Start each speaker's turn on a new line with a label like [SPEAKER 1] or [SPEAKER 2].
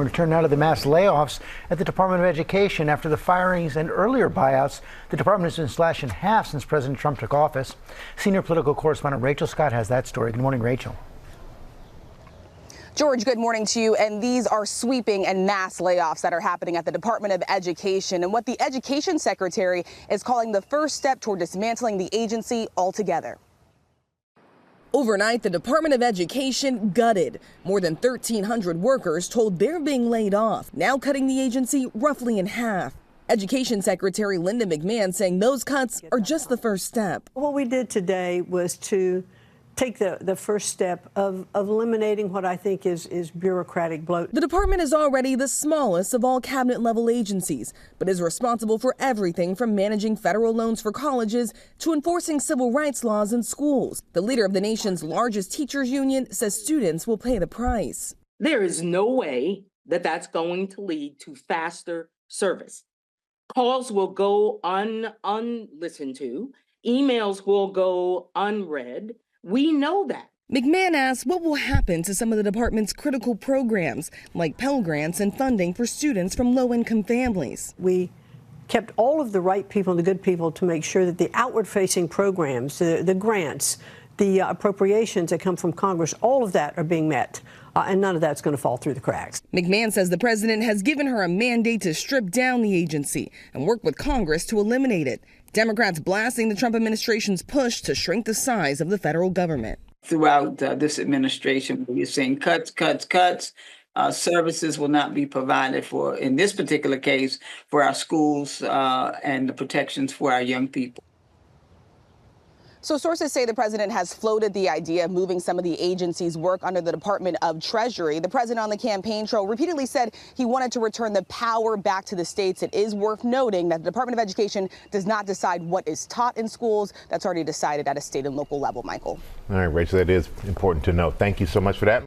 [SPEAKER 1] We're going to turn now to the mass layoffs at the Department of Education. After the firings and earlier buyouts, the department has been slashed in half since President Trump took office. Senior political correspondent Rachel Scott has that story. Good morning, Rachel.
[SPEAKER 2] George, good morning to you. And these are sweeping and mass layoffs that are happening at the Department of Education, and what the Education Secretary is calling the first step toward dismantling the agency altogether. Overnight, the Department of Education gutted. More than 1,300 workers told they're being laid off, now cutting the agency roughly in half. Education Secretary Linda McMahon saying those cuts are just the first step.
[SPEAKER 3] What we did today was to take the first step of eliminating what I think is bureaucratic bloat.
[SPEAKER 2] The department is already the smallest of all cabinet-level agencies, but is responsible for everything from managing federal loans for colleges to enforcing civil rights laws in schools. The leader of the nation's largest teachers union says students will pay the price.
[SPEAKER 4] There is no way that that's going to lead to faster service. Calls will go unlistened to. Emails will go unread. We know that.
[SPEAKER 2] McMahon asks what will happen to some of the department's critical programs, like Pell Grants and funding for students from low-income families.
[SPEAKER 3] We kept all of the right people and the good people to make sure that the outward-facing programs, the grants, the appropriations that come from Congress, all of that are being met, and none of that's going to fall through the cracks.
[SPEAKER 2] McMahon says the president has given her a mandate to strip down the agency and work with Congress to eliminate it. Democrats blasting the Trump administration's push to shrink the size of the federal government.
[SPEAKER 5] Throughout this administration, we're seeing cuts. Services will not be provided for, in this particular case, for our schools and the protections for our young people.
[SPEAKER 2] So sources say the president has floated the idea of moving some of the agency's work under the Department of Treasury. The president on the campaign trail repeatedly said he wanted to return the power back to the states. It is worth noting that the Department of Education does not decide what is taught in schools. That's already decided at a state and local level, Michael.
[SPEAKER 6] All right, Rachel, that is important to know. Thank you so much for that.